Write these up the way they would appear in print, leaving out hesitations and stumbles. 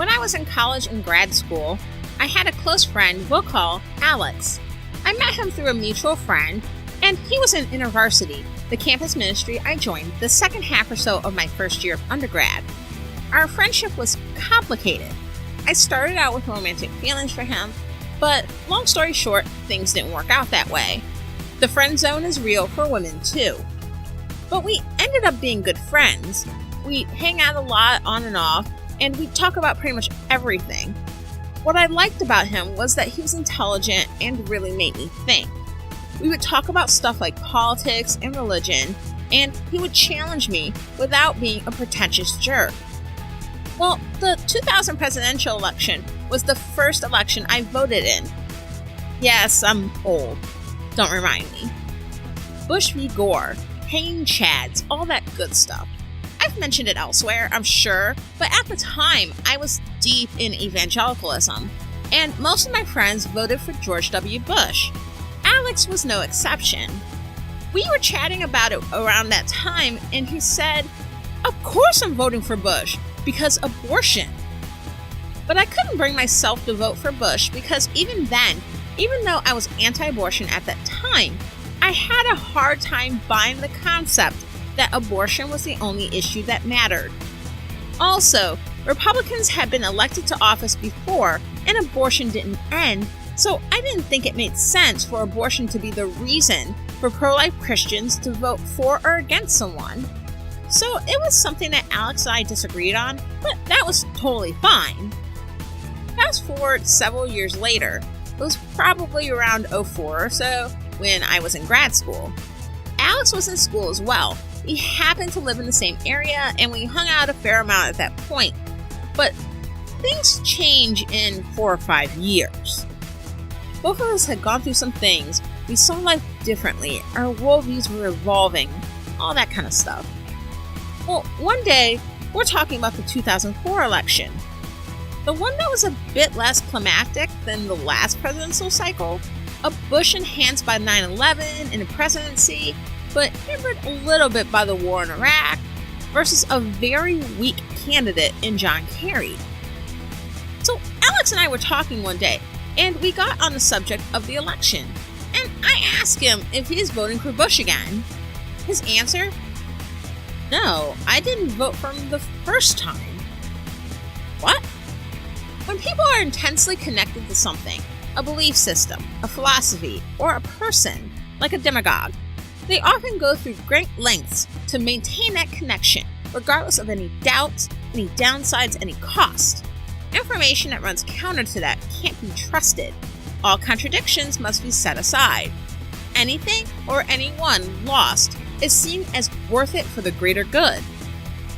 When I was in college and grad school, I had a close friend we'll call Alex. I met him through a mutual friend, and he was in InterVarsity, the campus ministry I joined the second half or so of my first year of undergrad. Our friendship was complicated. I started out with romantic feelings for him, but long story short, things didn't work out that way. The friend zone is real for women too. But we ended up being good friends. We hang out a lot on and off, and we talk about pretty much everything. What I liked about him was that he was intelligent and really made me think. We would talk about stuff like politics and religion, and he would challenge me without being a pretentious jerk. Well, the 2000 presidential election was the first election I voted in. Yes, I'm old. Don't remind me. Bush v. Gore, hanging chads, all that good stuff. I've mentioned it elsewhere, I'm sure, but at the time, I was deep in evangelicalism, and most of my friends voted for George W. Bush. Alex was no exception. We were chatting about it around that time, and he said, "Of course I'm voting for Bush, because abortion." But I couldn't bring myself to vote for Bush because even then, even though I was anti-abortion at that time, I had a hard time buying the concept that abortion was the only issue that mattered. Also, Republicans had been elected to office before and abortion didn't end, so I didn't think it made sense for abortion to be the reason for pro-life Christians to vote for or against someone. So it was something that Alex and I disagreed on, but that was totally fine. Fast forward several years later, it was probably around 2004 or so when I was in grad school. Alex was in school as well. We happened to live in the same area and we hung out a fair amount at that point. But things change in 4 or 5 years. Both of us had gone through some things. We saw life differently. Our worldviews were evolving. All that kind of stuff. Well, one day, we're talking about the 2004 election. The one that was a bit less climactic than the last presidential cycle. A Bush enhanced by 9/11 in the presidency, but hampered a little bit by the war in Iraq, versus a very weak candidate in John Kerry. So Alex and I were talking one day, and we got on the subject of the election, and I asked him if he's voting for Bush again. His answer? No, I didn't vote for him the first time. What? When people are intensely connected to something, a belief system, a philosophy, or a person, like a demagogue, they often go through great lengths to maintain that connection, regardless of any doubts, any downsides, any cost. Information that runs counter to that can't be trusted. All contradictions must be set aside. Anything or anyone lost is seen as worth it for the greater good.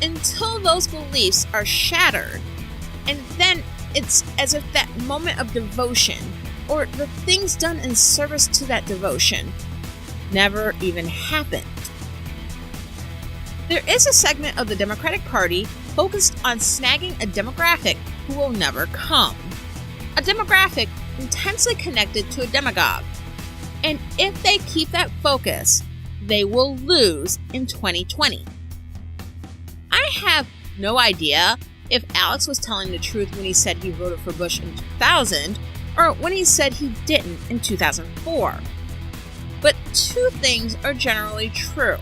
Until those beliefs are shattered, and then it's as if that moment of devotion, or the things done in service to that devotion, never even happened. There is a segment of the Democratic Party focused on snagging a demographic who will never come. A demographic intensely connected to a demagogue. And if they keep that focus, they will lose in 2020. I have no idea if Alex was telling the truth when he said he voted for Bush in 2000 or when he said he didn't in 2004. But two things are generally true.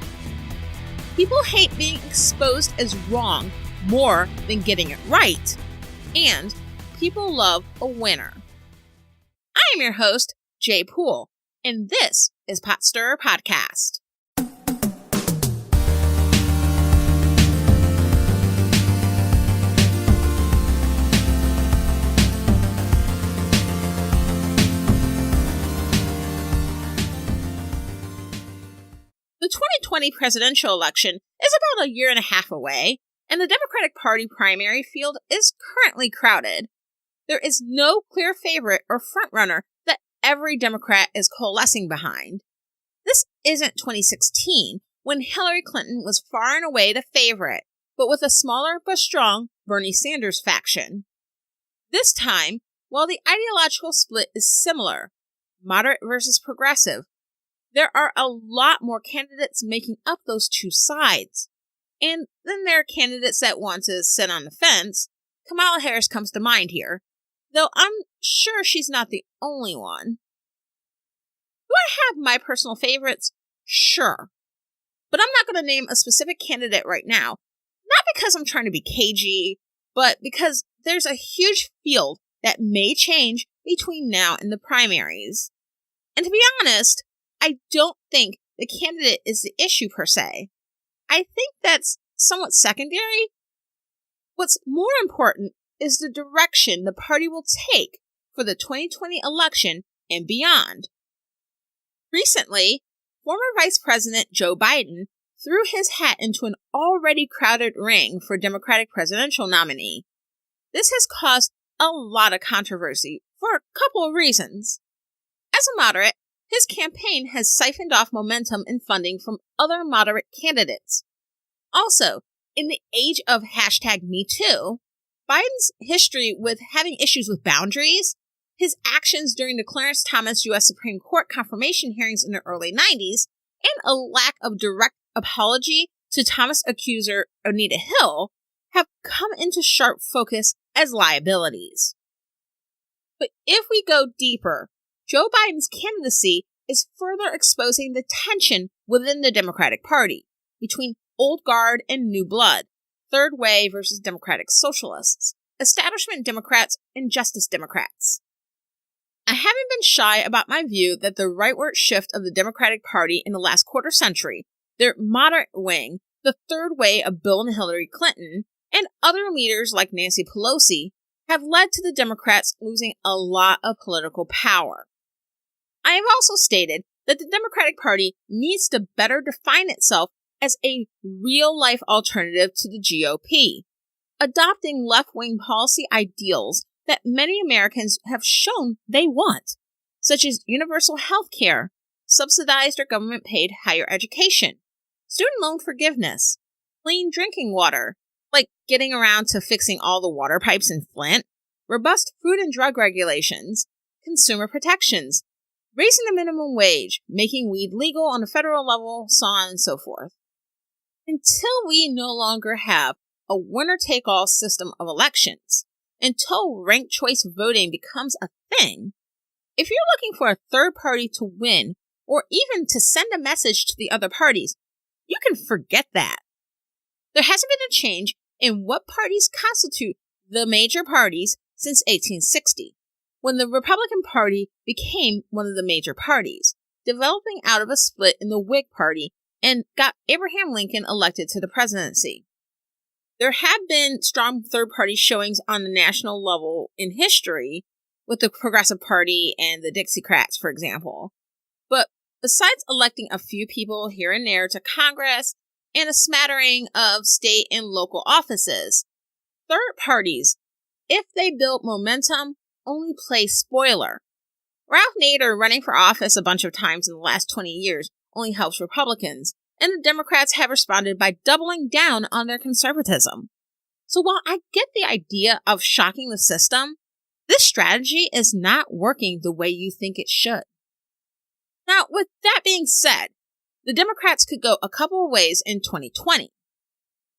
People hate being exposed as wrong more than getting it right, and people love a winner. I am your host, Jay Poole, and this is Pot Stirrer Podcast. The 2020 presidential election is about a year and a half away, and the Democratic Party primary field is currently crowded. There is no clear favorite or frontrunner that every Democrat is coalescing behind. This isn't 2016, when Hillary Clinton was far and away the favorite, but with a smaller but strong Bernie Sanders faction. This time, while the ideological split is similar, moderate versus progressive, there are a lot more candidates making up those two sides. And then there are candidates that want to sit on the fence, Kamala Harris comes to mind here, though I'm sure she's not the only one. Do I have my personal favorites? Sure. But I'm not going to name a specific candidate right now, not because I'm trying to be cagey, but because there's a huge field that may change between now and the primaries. And to be honest, I don't think the candidate is the issue per se. I think that's somewhat secondary. What's more important is the direction the party will take for the 2020 election and beyond. Recently, former Vice President Joe Biden threw his hat into an already crowded ring for Democratic presidential nominee. This has caused a lot of controversy for a couple of reasons. As a moderate, his campaign has siphoned off momentum and funding from other moderate candidates. Also, in the age of #MeToo, Biden's history with having issues with boundaries, his actions during the Clarence Thomas U.S. Supreme Court confirmation hearings in the early 90s, and a lack of direct apology to Thomas accuser Anita Hill have come into sharp focus as liabilities. But if we go deeper, Joe Biden's candidacy is further exposing the tension within the Democratic Party between old guard and new blood, third way versus Democratic Socialists, establishment Democrats and Justice Democrats. I haven't been shy about my view that the rightward shift of the Democratic Party in the last quarter century, their moderate wing, the third way of Bill and Hillary Clinton, and other leaders like Nancy Pelosi, have led to the Democrats losing a lot of political power. I have also stated that the Democratic Party needs to better define itself as a real-life alternative to the GOP, adopting left-wing policy ideals that many Americans have shown they want, such as universal health care, subsidized or government-paid higher education, student loan forgiveness, clean drinking water, like getting around to fixing all the water pipes in Flint, robust food and drug regulations, consumer protections, raising the minimum wage, making weed legal on a federal level, so on and so forth. Until we no longer have a winner-take-all system of elections, until ranked choice voting becomes a thing, if you're looking for a third party to win or even to send a message to the other parties, you can forget that. There hasn't been a change in what parties constitute the major parties since 1860, when the Republican Party became one of the major parties, developing out of a split in the Whig Party and got Abraham Lincoln elected to the presidency. There have been strong third-party showings on the national level in history, with the Progressive Party and the Dixiecrats, for example. But besides electing a few people here and there to Congress and a smattering of state and local offices, third parties, if they build momentum, only play spoiler. Ralph Nader running for office a bunch of times in the last 20 years only helps Republicans, and the Democrats have responded by doubling down on their conservatism. So while I get the idea of shocking the system, this strategy is not working the way you think it should. Now, with that being said, the Democrats could go a couple of ways in 2020.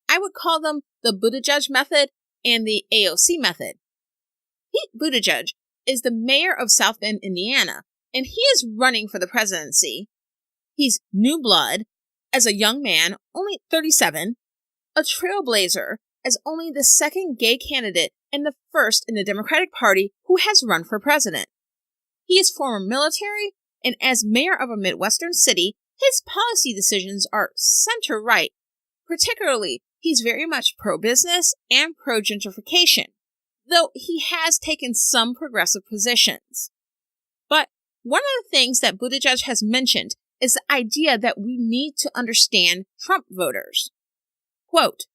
I would call them the Buttigieg method and the AOC method. Pete Buttigieg is the mayor of South Bend, Indiana, and he is running for the presidency. He's new blood, as a young man, only 37, a trailblazer as only the second gay candidate and the first in the Democratic Party who has run for president. He is former military, and as mayor of a Midwestern city, his policy decisions are center-right. Particularly, he's very much pro-business and pro-gentrification, though he has taken some progressive positions. But one of the things that Buttigieg has mentioned is the idea that we need to understand Trump voters. Quote,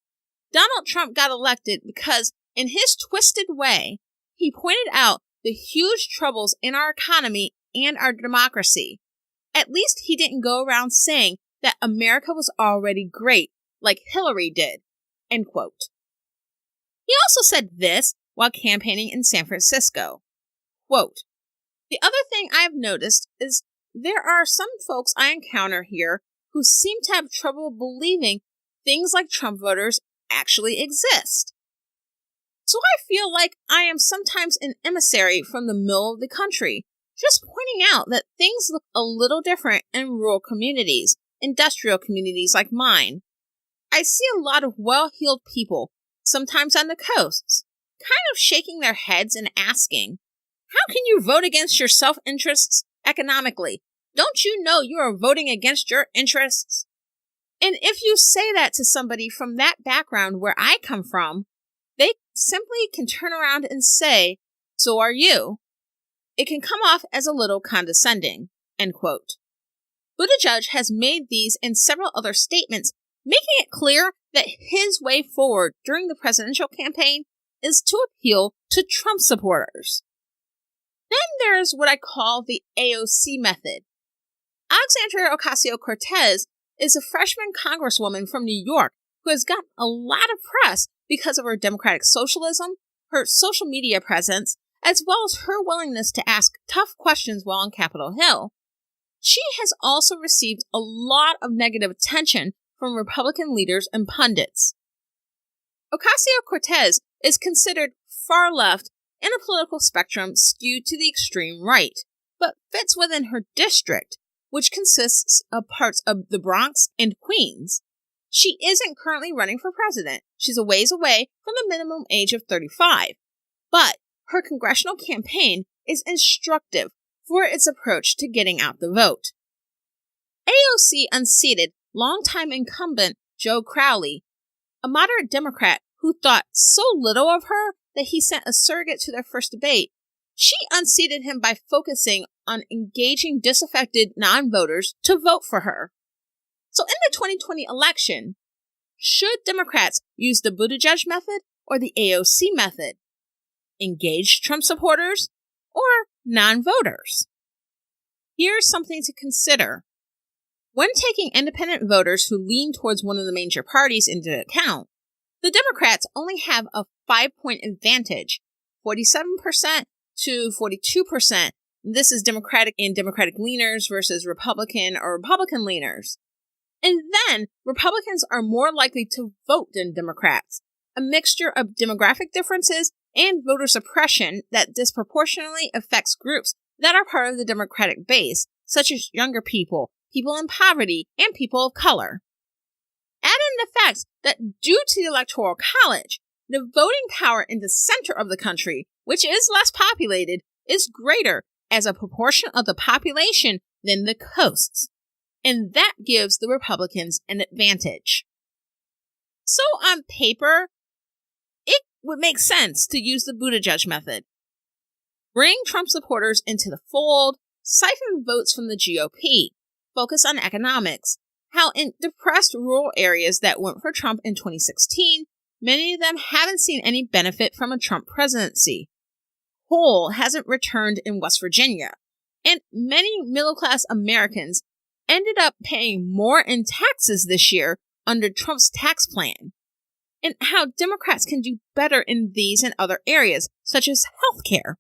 Donald Trump got elected because, in his twisted way, he pointed out the huge troubles in our economy and our democracy. At least he didn't go around saying that America was already great, like Hillary did. End quote. He also said this while campaigning in San Francisco. Quote, the other thing I have noticed is there are some folks I encounter here who seem to have trouble believing things like Trump voters actually exist. So I feel like I am sometimes an emissary from the middle of the country, just pointing out that things look a little different in rural communities, industrial communities like mine. I see a lot of well-heeled people, sometimes on the coasts, kind of shaking their heads and asking, how can you vote against your self-interests economically? Don't you know you are voting against your interests? And if you say that to somebody from that background where I come from, they simply can turn around and say, so are you. It can come off as a little condescending, end quote. Buttigieg has made these and several other statements, making it clear that his way forward during the presidential campaign is to appeal to Trump supporters. Then there's what I call the AOC method. Alexandria Ocasio-Cortez is a freshman congresswoman from New York who has gotten a lot of press because of her democratic socialism, her social media presence, as well as her willingness to ask tough questions while on Capitol Hill. She has also received a lot of negative attention from Republican leaders and pundits. Ocasio-Cortez is considered far left in a political spectrum skewed to the extreme right, but fits within her district, which consists of parts of the Bronx and Queens. She isn't currently running for president. She's a ways away from the minimum age of 35. But her congressional campaign is instructive for its approach to getting out the vote. AOC unseated longtime incumbent Joe Crowley, a moderate Democrat who thought so little of her that he sent a surrogate to their first debate. She unseated him by focusing on engaging disaffected non-voters to vote for her. So in the 2020 election, should Democrats use the Buttigieg method or the AOC method? Engage Trump supporters or non-voters? Here's something to consider. When taking independent voters who lean towards one of the major parties into account, the Democrats only have a 5-point advantage, 47% to 42%. This is Democratic and Democratic leaners versus Republican or Republican leaners. And then Republicans are more likely to vote than Democrats, a mixture of demographic differences and voter suppression that disproportionately affects groups that are part of the Democratic base, such as younger people, people in poverty, and people of color. Add in the fact that due to the Electoral College, the voting power in the center of the country, which is less populated, is greater as a proportion of the population than the coasts. And that gives the Republicans an advantage. So on paper, it would make sense to use the Buttigieg method. Bring Trump supporters into the fold, siphon votes from the GOP, focus on economics, how in depressed rural areas that went for Trump in 2016, many of them haven't seen any benefit from a Trump presidency. Coal hasn't returned in West Virginia, and many middle-class Americans ended up paying more in taxes this year under Trump's tax plan, and how Democrats can do better in these and other areas, such as healthcare.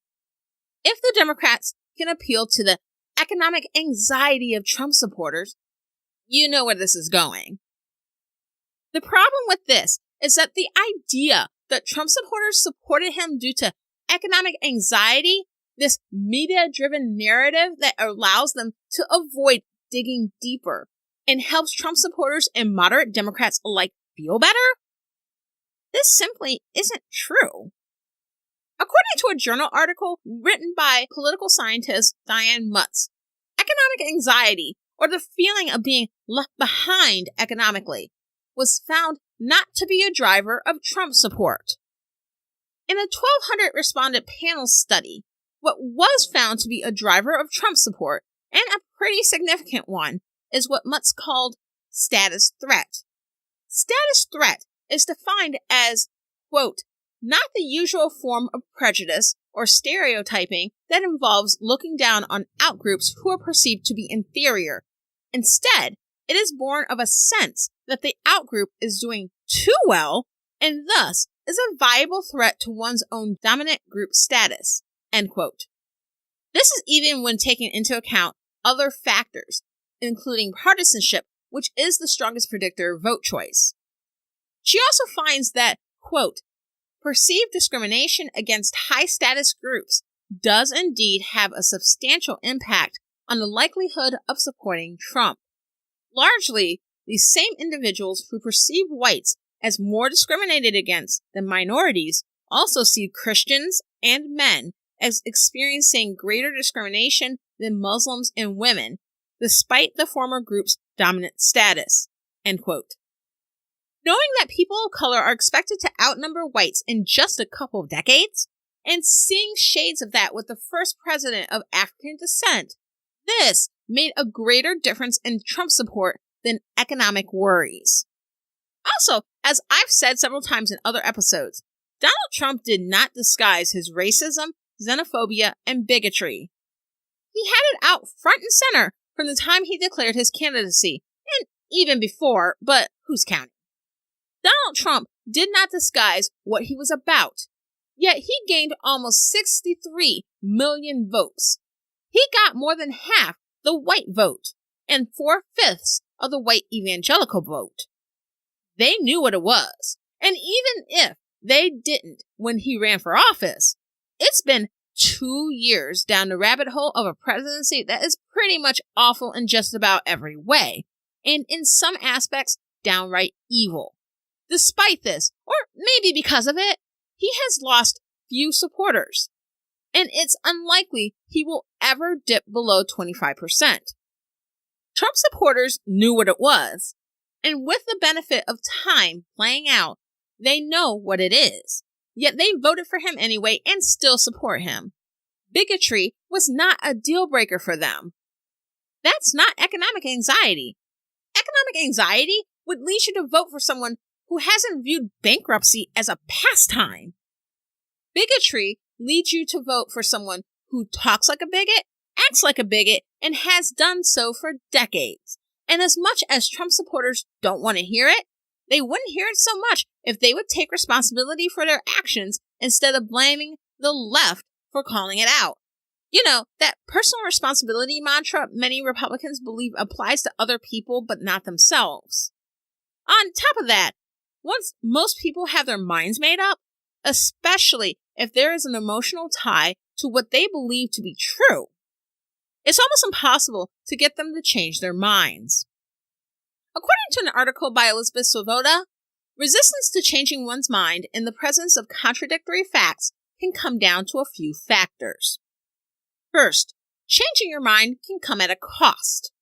If the Democrats can appeal to the economic anxiety of Trump supporters, you know where this is going. The problem with this is that the idea that Trump supporters supported him due to economic anxiety, this media-driven narrative that allows them to avoid digging deeper and helps Trump supporters and moderate Democrats alike feel better? This simply isn't true. According to a journal article written by political scientist Diane Mutz, economic anxiety, or the feeling of being left behind economically, was found not to be a driver of Trump support. In a 1,200 respondent panel study, what was found to be a driver of Trump support, and a pretty significant one, is what Mutz called status threat. Status threat is defined as, quote, not the usual form of prejudice or stereotyping that involves looking down on outgroups who are perceived to be inferior. Instead, it is born of a sense that the outgroup is doing too well and thus is a viable threat to one's own dominant group status, end quote. This is even when taking into account other factors, including partisanship, which is the strongest predictor of vote choice. She also finds that, quote, perceived discrimination against high-status groups does indeed have a substantial impact on the likelihood of supporting Trump. Largely, these same individuals who perceive whites as more discriminated against than minorities also see Christians and men as experiencing greater discrimination than Muslims and women, despite the former group's dominant status. End quote. Knowing that people of color are expected to outnumber whites in just a couple of decades, and seeing shades of that with the first president of African descent, this made a greater difference in Trump support than economic worries. Also, as I've said several times in other episodes, Donald Trump did not disguise his racism, xenophobia, and bigotry. He had it out front and center from the time he declared his candidacy, and even before, but who's counting? Donald Trump did not disguise what he was about, yet he gained almost 63 million votes. He got more than half the white vote and 4/5 of the white evangelical vote. They knew what it was, and even if they didn't when he ran for office, it's been 2 years down the rabbit hole of a presidency that is pretty much awful in just about every way, and in some aspects, downright evil. Despite this, or maybe because of it, he has lost few supporters, and it's unlikely he will ever dip below 25%. Trump supporters knew what it was, and with the benefit of time playing out, they know what it is, yet they voted for him anyway and still support him. Bigotry was not a deal breaker for them. That's not economic anxiety. Economic anxiety would lead you to vote for someone who hasn't viewed bankruptcy as a pastime. Bigotry leads you to vote for someone who talks like a bigot, acts like a bigot, and has done so for decades. And as much as Trump supporters don't want to hear it, they wouldn't hear it so much if they would take responsibility for their actions instead of blaming the left for calling it out. You know, that personal responsibility mantra many Republicans believe applies to other people but not themselves. On top of that, once most people have their minds made up, especially if there is an emotional tie to what they believe to be true, it's almost impossible to get them to change their minds. According to an article by Elizabeth Svoboda, resistance to changing one's mind in the presence of contradictory facts can come down to a few factors. First, changing your mind can come at a cost.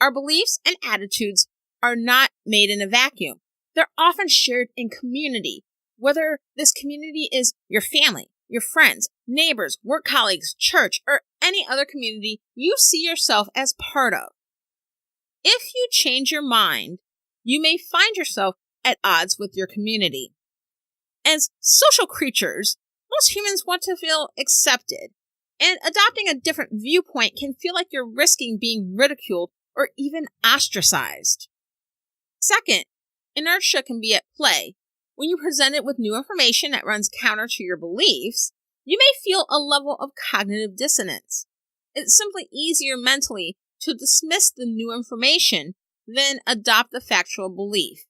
Our beliefs and attitudes are not made in a vacuum. They're often shared in community, whether this community is your family, your friends, neighbors, work colleagues, church, or any other community you see yourself as part of. If you change your mind, you may find yourself at odds with your community. As social creatures, most humans want to feel accepted, and adopting a different viewpoint can feel like you're risking being ridiculed or even ostracized. Second, inertia can be at play. When you're presented with new information that runs counter to your beliefs, you may feel a level of cognitive dissonance. It's simply easier mentally to dismiss the new information than adopt the factual belief.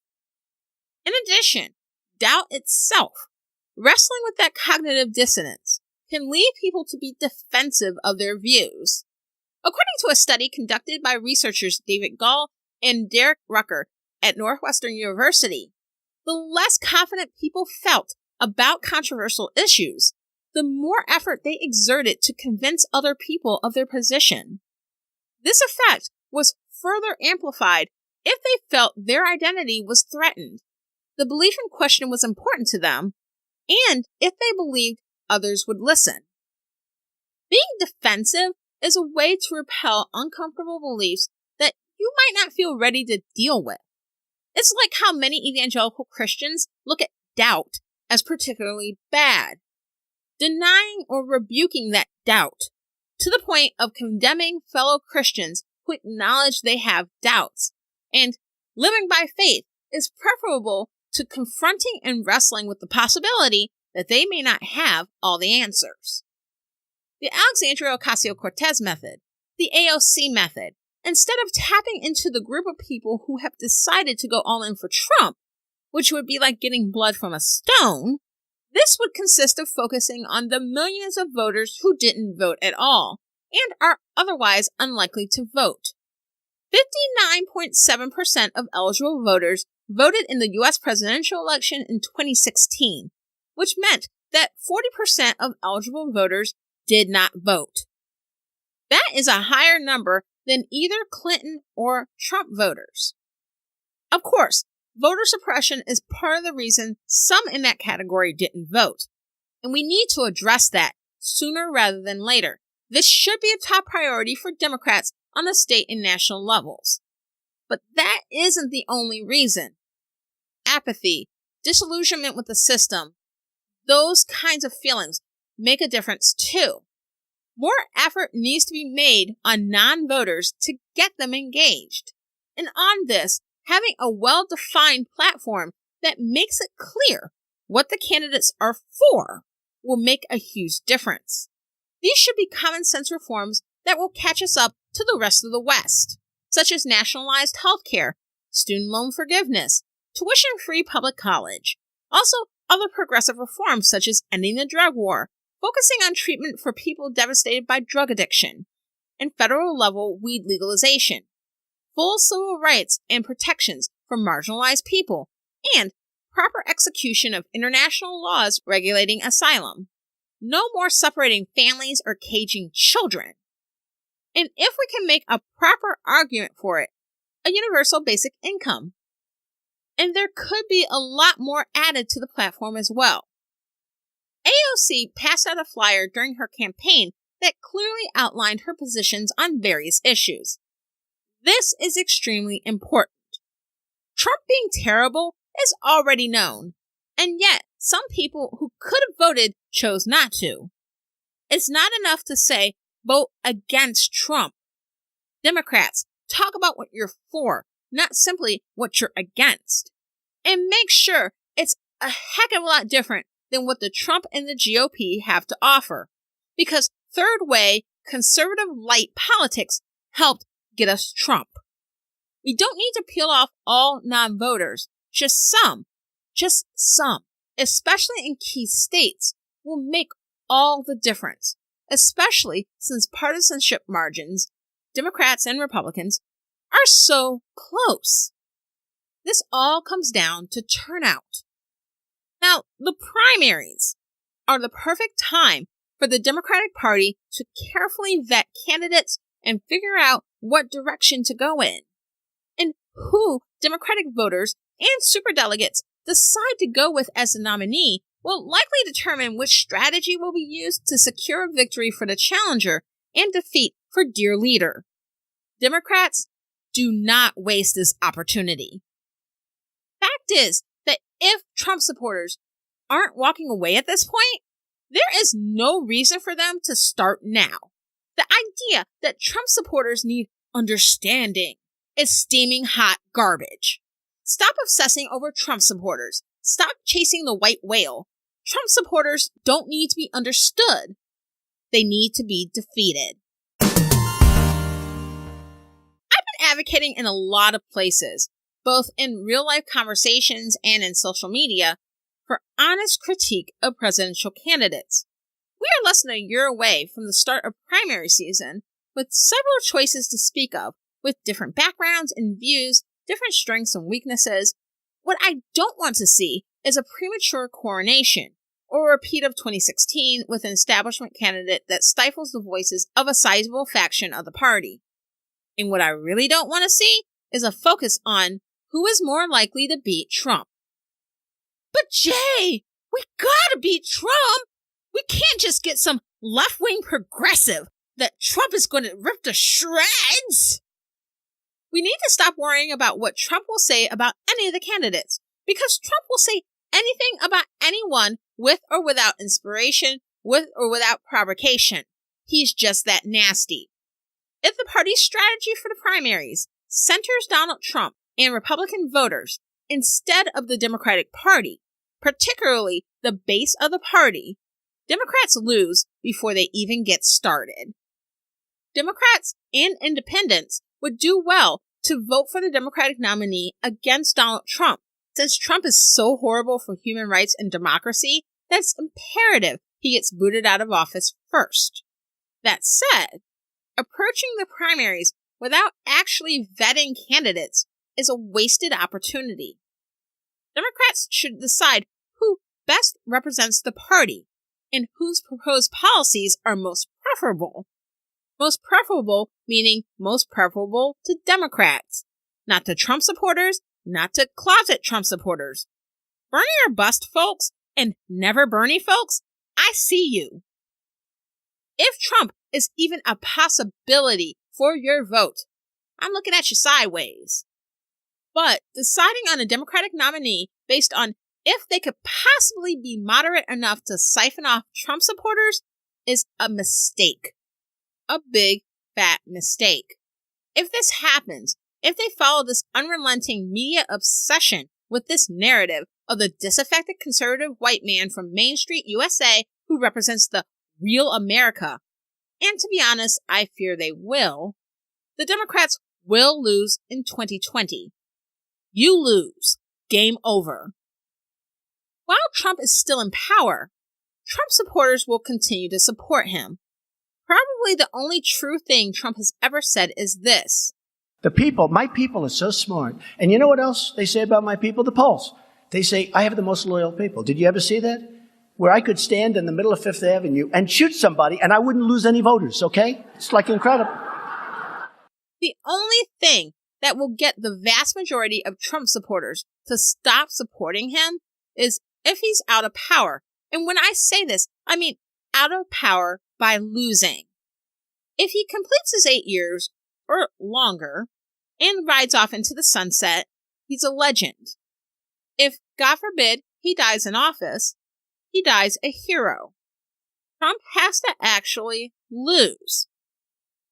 In addition, doubt itself, wrestling with that cognitive dissonance, can lead people to be defensive of their views. According to a study conducted by researchers David Gall and Derek Rucker at Northwestern University, the less confident people felt about controversial issues, the more effort they exerted to convince other people of their position. This effect was further amplified if they felt their identity was threatened, the belief in question was important to them, and if they believed others would listen. Being defensive is a way to repel uncomfortable beliefs that you might not feel ready to deal with. It's like how many evangelical Christians look at doubt as particularly bad, denying or rebuking that doubt to the point of condemning fellow Christians who acknowledge they have doubts, and living by faith is preferable to confronting and wrestling with the possibility that they may not have all the answers. The Alexandria Ocasio-Cortez method, the AOC method, instead of tapping into the group of people who have decided to go all in for Trump, which would be like getting blood from a stone, This would consist of focusing on the millions of voters who didn't vote at all and are otherwise unlikely to vote. 59.7% of eligible voters voted in the U.S. presidential election in 2016, which meant that 40% of eligible voters did not vote. That is a higher number than either Clinton or Trump voters. Of course, voter suppression is part of the reason some in that category didn't vote, and we need to address that sooner rather than later. This should be a top priority for Democrats on the state and national levels. But that isn't the only reason. Apathy, disillusionment with the system, those kinds of feelings make a difference too. More effort needs to be made on non-voters to get them engaged. And on this, having a well-defined platform that makes it clear what the candidates are for will make a huge difference. These should be common sense reforms that will catch us up to the rest of the West, such as nationalized health care, student loan forgiveness, tuition-free public college. Also, other progressive reforms such as ending the drug war, focusing on treatment for people devastated by drug addiction, and federal-level weed legalization, full civil rights and protections for marginalized people, and proper execution of international laws regulating asylum. No more separating families or caging children. And if we can make a proper argument for it, a universal basic income. And there could be a lot more added to the platform as well. AOC passed out a flyer during her campaign that clearly outlined her positions on various issues. This is extremely important. Trump being terrible is already known, and yet some people who could have voted chose not to. It's not enough to say, vote against Trump. Democrats, talk about what you're for, not simply what you're against. And make sure it's a heck of a lot different than what the Trump and the GOP have to offer. Because third way, conservative light politics helped get us Trump. We don't need to peel off all non-voters, just some, especially in key states, will make all the difference, especially since partisanship margins, Democrats and Republicans, are so close. This all comes down to turnout. Now, the primaries are the perfect time for the Democratic Party to carefully vet candidates and figure out what direction to go in, and who Democratic voters and superdelegates decide to go with as the nominee will likely determine which strategy will be used to secure a victory for the challenger and defeat for dear leader. Democrats, do not waste this opportunity. Fact is that if Trump supporters aren't walking away at this point, there is no reason for them to start now. The idea that Trump supporters need understanding is steaming hot garbage. Stop obsessing over Trump supporters. Stop chasing the white whale. Trump supporters don't need to be understood. They need to be defeated. I've been advocating in a lot of places, both in real-life conversations and in social media, for honest critique of presidential candidates. We are less than a year away from the start of primary season, with several choices to speak of, with different backgrounds and views, different strengths and weaknesses. What I don't want to see is a premature coronation, or a repeat of 2016 with an establishment candidate that stifles the voices of a sizable faction of the party. And what I really don't want to see is a focus on who is more likely to beat Trump. But Jay, we gotta beat Trump! We can't just get some left-wing progressive that Trump is going to rip to shreds! We need to stop worrying about what Trump will say about any of the candidates, because Trump will say anything about anyone with or without inspiration, with or without provocation. He's just that nasty. If the party's strategy for the primaries centers Donald Trump and Republican voters instead of the Democratic Party, particularly the base of the party, Democrats lose before they even get started. Democrats and independents would do well to vote for the Democratic nominee against Donald Trump, since Trump is so horrible for human rights and democracy that's imperative he gets booted out of office first. That said, approaching the primaries without actually vetting candidates is a wasted opportunity. Democrats should decide who best represents the party and whose proposed policies are most preferable. Most preferable meaning most preferable to Democrats, not to Trump supporters, not to closet Trump supporters. Bernie or bust folks, and never Bernie folks, I see you. If Trump is even a possibility for your vote, I'm looking at you sideways. But deciding on a Democratic nominee based on if they could possibly be moderate enough to siphon off Trump supporters is a mistake. A big, fat mistake. If this happens, if they follow this unrelenting media obsession with this narrative of the disaffected conservative white man from Main Street, USA, who represents the real America, and to be honest, I fear they will, the Democrats will lose in 2020. You lose. Game over. While Trump is still in power, Trump supporters will continue to support him. Probably the only true thing Trump has ever said is this. My people are so smart. And you know what else they say about my people? The polls. They say, I have the most loyal people. Did you ever see that? Where I could stand in the middle of Fifth Avenue and shoot somebody and I wouldn't lose any voters, okay? It's like incredible. The only thing that will get the vast majority of Trump supporters to stop supporting him is if he's out of power. And when I say this, I mean out of power by losing. If he completes his 8 years or longer and rides off into the sunset, he's a legend. If, God forbid, he dies in office, he dies a hero. Trump has to actually lose.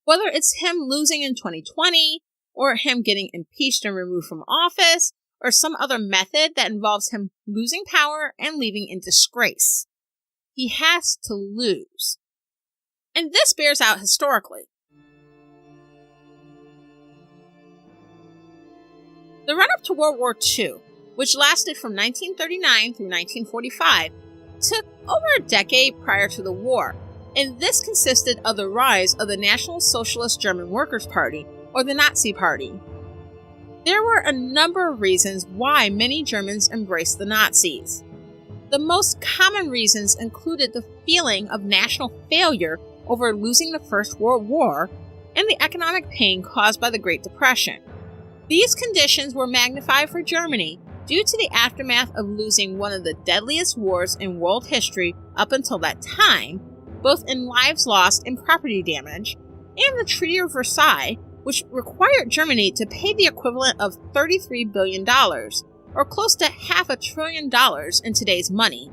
Whether it's him losing in 2020, or him getting impeached and removed from office, or some other method that involves him losing power and leaving in disgrace. He has to lose. And this bears out historically. The run-up to World War II, which lasted from 1939 through 1945, took over a decade prior to the war, and this consisted of the rise of the National Socialist German Workers' Party, or the Nazi Party. There were a number of reasons why many Germans embraced the Nazis. The most common reasons included the feeling of national failure over losing the First World War and the economic pain caused by the Great Depression. These conditions were magnified for Germany due to the aftermath of losing one of the deadliest wars in world history up until that time, both in lives lost and property damage, and the Treaty of Versailles, which required Germany to pay the equivalent of $33 billion, or close to $500 billion in today's money.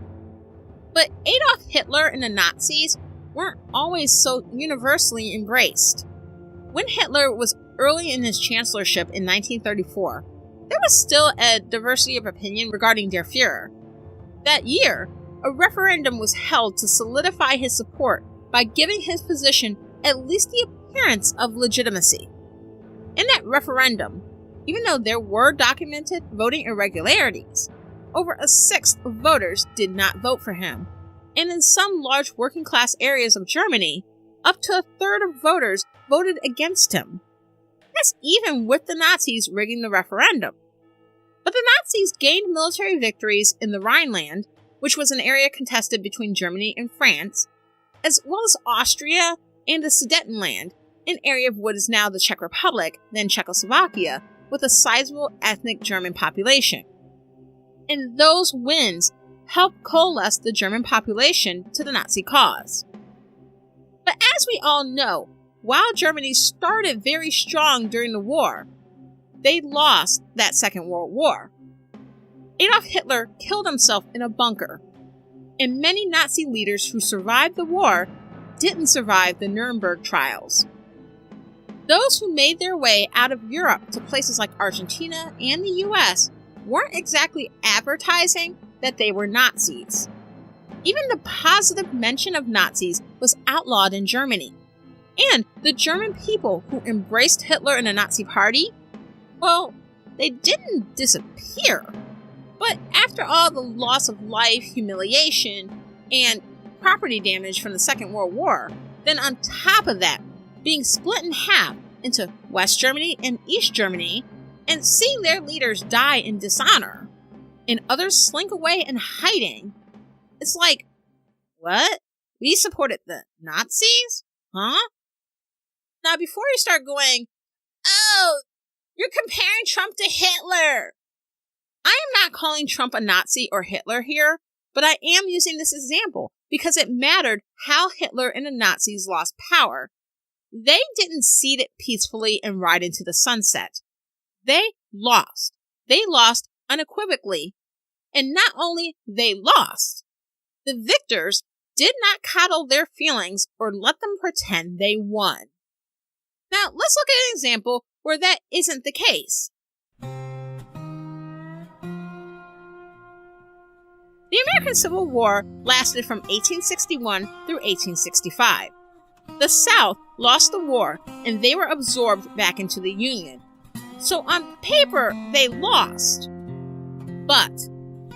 But Adolf Hitler and the Nazis weren't always so universally embraced. When Hitler was early in his chancellorship in 1934, there was still a diversity of opinion regarding Der Fuhrer. That year, a referendum was held to solidify his support by giving his position at least the appearance of legitimacy. In that referendum, even though there were documented voting irregularities, over a sixth of voters did not vote for him. And in some large working-class areas of Germany, up to a third of voters voted against him. That's even with the Nazis rigging the referendum. But the Nazis gained military victories in the Rhineland, which was an area contested between Germany and France, as well as Austria and the Sudetenland, an area of what is now the Czech Republic, then Czechoslovakia, with a sizable ethnic German population. And those wins helped coalesce the German population to the Nazi cause. But as we all know, while Germany started very strong during the war, they lost that Second World War. Adolf Hitler killed himself in a bunker, and many Nazi leaders who survived the war didn't survive the Nuremberg trials. Those who made their way out of Europe to places like Argentina and the US weren't exactly advertising that they were Nazis. Even the positive mention of Nazis was outlawed in Germany. And the German people who embraced Hitler and the Nazi Party, well, they didn't disappear. But after all the loss of life, humiliation, and property damage from the Second World War, then on top of that, being split in half into West Germany and East Germany, and seeing their leaders die in dishonor, and others slink away in hiding, it's like, what? We supported the Nazis? Huh? Now, before you start going, oh, you're comparing Trump to Hitler. I am not calling Trump a Nazi or Hitler here, but I am using this example because it mattered how Hitler and the Nazis lost power. They didn't cede it peacefully and ride into the sunset. They lost. They lost unequivocally. And not only they lost, the victors did not coddle their feelings or let them pretend they won. Now, let's look at an example where that isn't the case. The American Civil War lasted from 1861 through 1865. The South lost the war and they were absorbed back into the Union. So on paper, they lost. But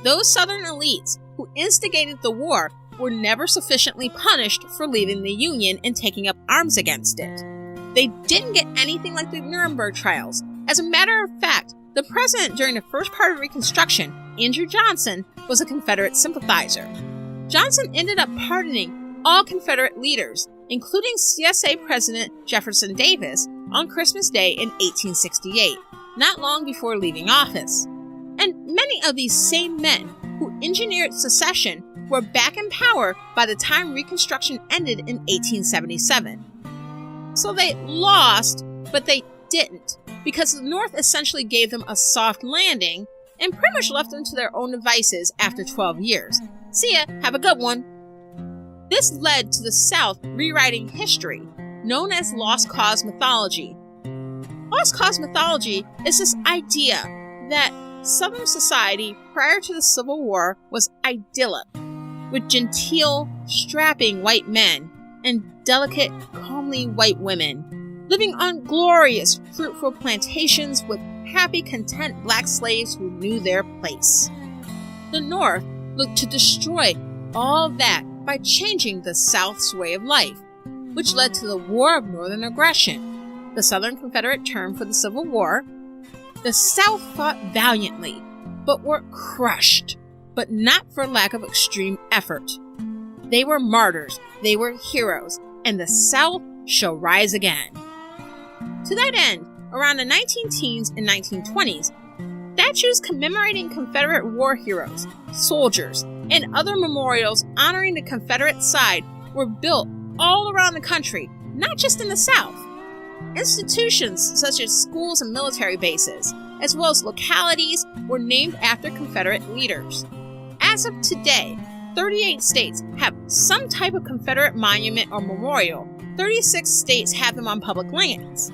those Southern elites who instigated the war were never sufficiently punished for leaving the Union and taking up arms against it. They didn't get anything like the Nuremberg trials. As a matter of fact, the president during the first part of Reconstruction, Andrew Johnson, was a Confederate sympathizer. Johnson ended up pardoning all Confederate leaders, including CSA President Jefferson Davis, on Christmas Day in 1868, not long before leaving office. And many of these same men who engineered secession were back in power by the time Reconstruction ended in 1877. So they lost, but they didn't, because the North essentially gave them a soft landing and pretty much left them to their own devices after 12 years. See ya, have a good one. This led to the South rewriting history, known as Lost Cause mythology. Lost Cause mythology is this idea that Southern society prior to the Civil War was idyllic, with genteel, strapping white men and delicate, comely white women, living on glorious, fruitful plantations with happy, content black slaves who knew their place. The North looked to destroy all that by changing the South's way of life, which led to the War of Northern Aggression, the Southern Confederate term for the Civil War. The South fought valiantly, but were crushed, but not for lack of extreme effort. They were martyrs, they were heroes, and the South shall rise again. To that end, around the 19-teens and 1920s, statues commemorating Confederate war heroes, soldiers, and other memorials honoring the Confederate side were built all around the country, not just in the South. Institutions such as schools and military bases, as well as localities, were named after Confederate leaders. As of today, 38 states have some type of Confederate monument or memorial. 36 states have them on public lands.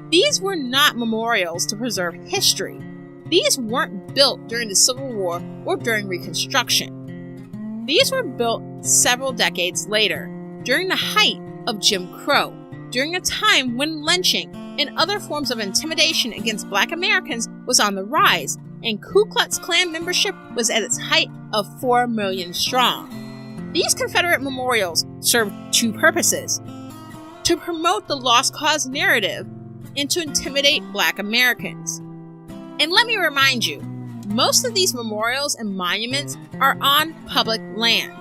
These were not memorials to preserve history. These weren't built during the Civil War or during Reconstruction. These were built several decades later, during the height of Jim Crow, during a time when lynching and other forms of intimidation against Black Americans was on the rise, and Ku Klux Klan membership was at its height of 4 million strong. These Confederate memorials served two purposes: to promote the lost cause narrative and to intimidate Black Americans. And let me remind you, most of these memorials and monuments are on public land.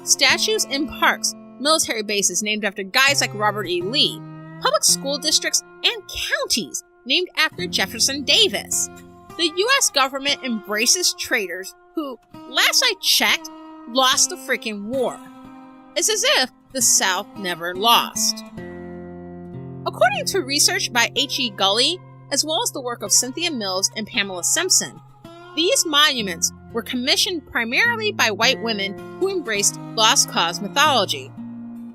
Statues in parks, military bases named after guys like Robert E. Lee, public school districts, and counties named after Jefferson Davis. The U.S. government embraces traitors who, last I checked, lost the freaking war. It's as if the South never lost. According to research by H.E. Gully, as well as the work of Cynthia Mills and Pamela Simpson, these monuments were commissioned primarily by white women who embraced lost cause mythology.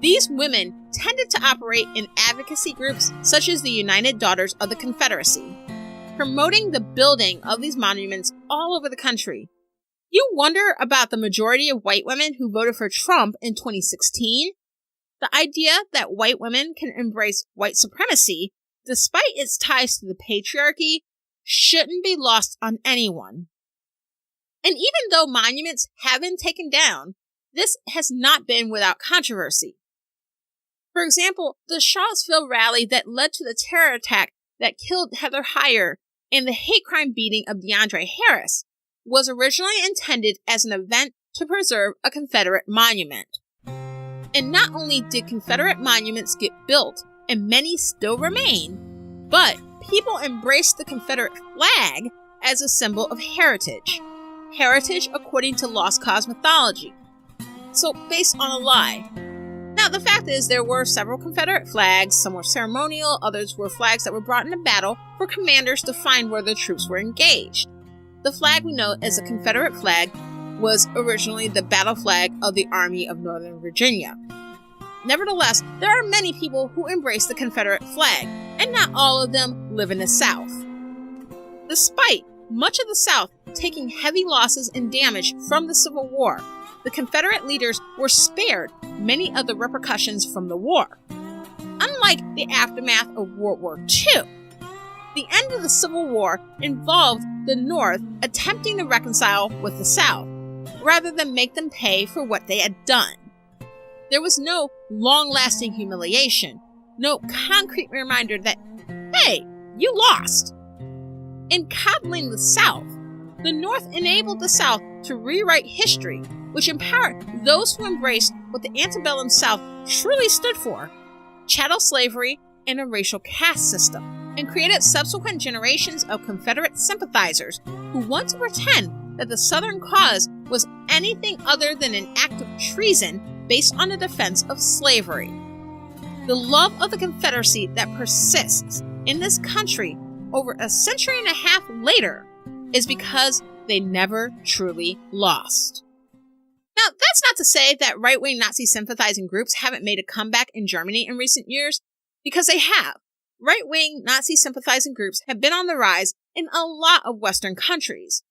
These women tended to operate in advocacy groups such as the United Daughters of the Confederacy, promoting the building of these monuments all over the country. You wonder about the majority of white women who voted for Trump in 2016? The idea that white women can embrace white supremacy, despite its ties to the patriarchy, shouldn't be lost on anyone. And even though monuments have been taken down, this has not been without controversy. For example, the Charlottesville rally that led to the terror attack that killed Heather Heyer and the hate crime beating of DeAndre Harris was originally intended as an event to preserve a Confederate monument. And not only did Confederate monuments get built, and many still remain, but people embraced the Confederate flag as a symbol of heritage. Heritage according to Lost Cause mythology. So based on a lie. Now the fact is there were several Confederate flags, some were ceremonial, others were flags that were brought into battle for commanders to find where the troops were engaged. The flag we know as a Confederate flag was originally the battle flag of the Army of Northern Virginia. Nevertheless, there are many people who embrace the Confederate flag, and not all of them live in the South. Despite much of the South taking heavy losses and damage from the Civil War, the Confederate leaders were spared many of the repercussions from the war. Unlike the aftermath of World War II, the end of the Civil War involved the North attempting to reconcile with the South, rather than make them pay for what they had done. There was no long-lasting humiliation, no concrete reminder that, hey, you lost. In coddling the South, the North enabled the South to rewrite history, which empowered those who embraced what the antebellum South truly stood for, chattel slavery and a racial caste system, and created subsequent generations of Confederate sympathizers who want to pretend that the Southern cause was anything other than an act of treason based on the defense of slavery. The love of the Confederacy that persists in this country over a century and a half later is because they never truly lost. Now, that's not to say that right-wing Nazi sympathizing groups haven't made a comeback in Germany in recent years, because they have. Right-wing Nazi sympathizing groups have been on the rise in a lot of Western countries.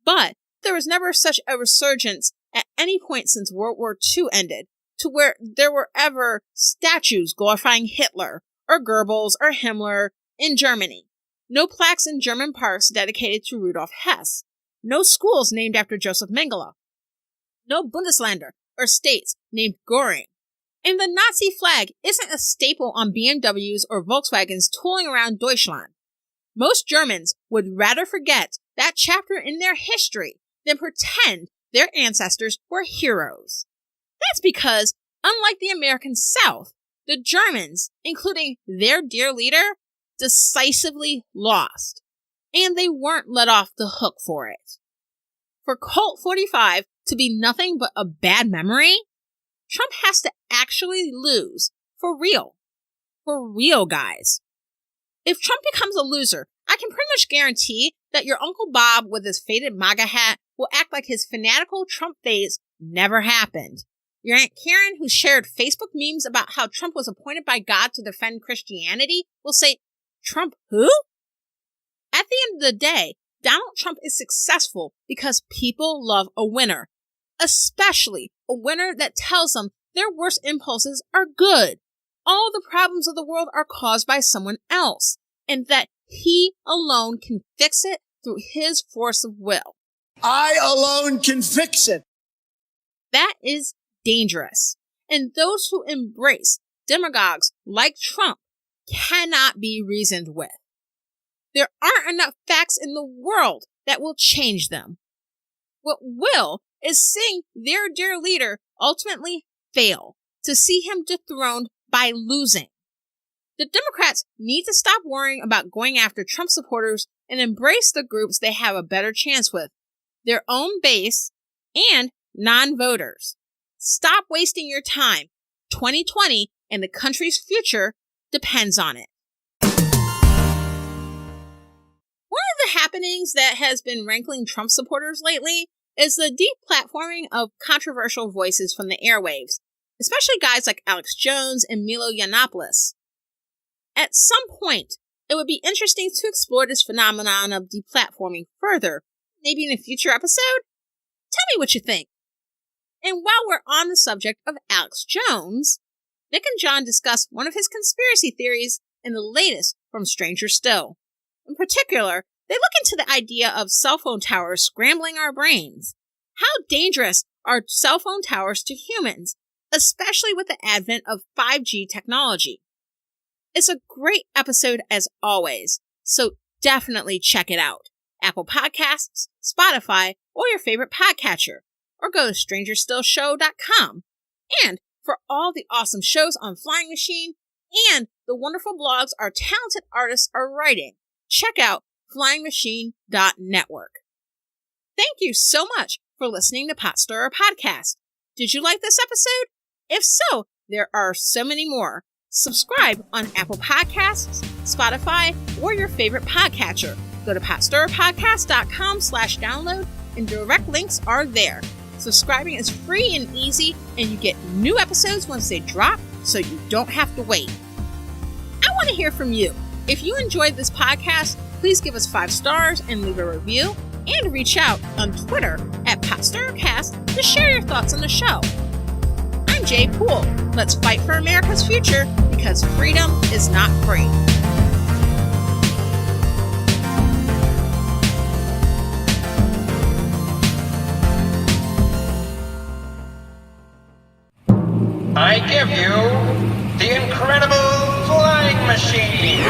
But there was never such a resurgence at any point since World War II ended, to where there were ever statues glorifying Hitler, or Goebbels, or Himmler in Germany. No plaques in German parks dedicated to Rudolf Hess. No schools named after Joseph Mengele. No Bundesländer, or states, named Göring. And the Nazi flag isn't a staple on BMWs or Volkswagens tooling around Deutschland. Most Germans would rather forget that chapter in their history than pretend their ancestors were heroes. That's because, unlike the American South, the Germans, including their dear leader, decisively lost. And they weren't let off the hook for it. For Colt 45 to be nothing but a bad memory, Trump has to actually lose. For real. For real, guys. If Trump becomes a loser, I can pretty much guarantee that your Uncle Bob with his faded MAGA hat will act like his fanatical Trump phase never happened. Your Aunt Karen, who shared Facebook memes about how Trump was appointed by God to defend Christianity, will say, Trump who? At the end of the day, Donald Trump is successful because people love a winner. Especially a winner that tells them their worst impulses are good. All the problems of the world are caused by someone else, and that he alone can fix it through his force of will. I alone can fix it. That is dangerous. And those who embrace demagogues like Trump cannot be reasoned with. There aren't enough facts in the world that will change them. What will is seeing their dear leader ultimately fail, to see him dethroned by losing. The Democrats need to stop worrying about going after Trump supporters and embrace the groups they have a better chance with, their own base and non-voters. Stop wasting your time. 2020 and the country's future depends on it. One of the happenings that has been rankling Trump supporters lately is the deplatforming of controversial voices from the airwaves, especially guys like Alex Jones and Milo Yiannopoulos. At some point, it would be interesting to explore this phenomenon of deplatforming further, maybe in a future episode. Tell me what you think. And while we're on the subject of Alex Jones, Nick and John discuss one of his conspiracy theories in the latest from Stranger Still. In particular, They look into the idea of cell phone towers scrambling our brains. How dangerous are cell phone towers to humans, especially with the advent of 5G technology? It's a great episode as always, so definitely check it out. Apple Podcasts, Spotify, or your favorite podcatcher, or go to strangerstillshow.com. And for all the awesome shows on Flying Machine and the wonderful blogs our talented artists are writing, check out flyingmachine.network. Thank you so much for listening to Pot Stirrer Podcast. Did you like this episode? If so, there are so many more. Subscribe on Apple Podcasts, Spotify, or your favorite podcatcher. Go to potstirrerpodcast.com/download and direct links are there. Subscribing is free and easy, and you get new episodes once they drop, so you don't have to wait. I want to hear from you. If you enjoyed this podcast, please give us 5 stars and leave a review, and reach out on Twitter at PotStirrerCast to share your thoughts on the show. I'm Jay Poole. Let's fight for America's future, because freedom is not free. I give you the incredible flying machine.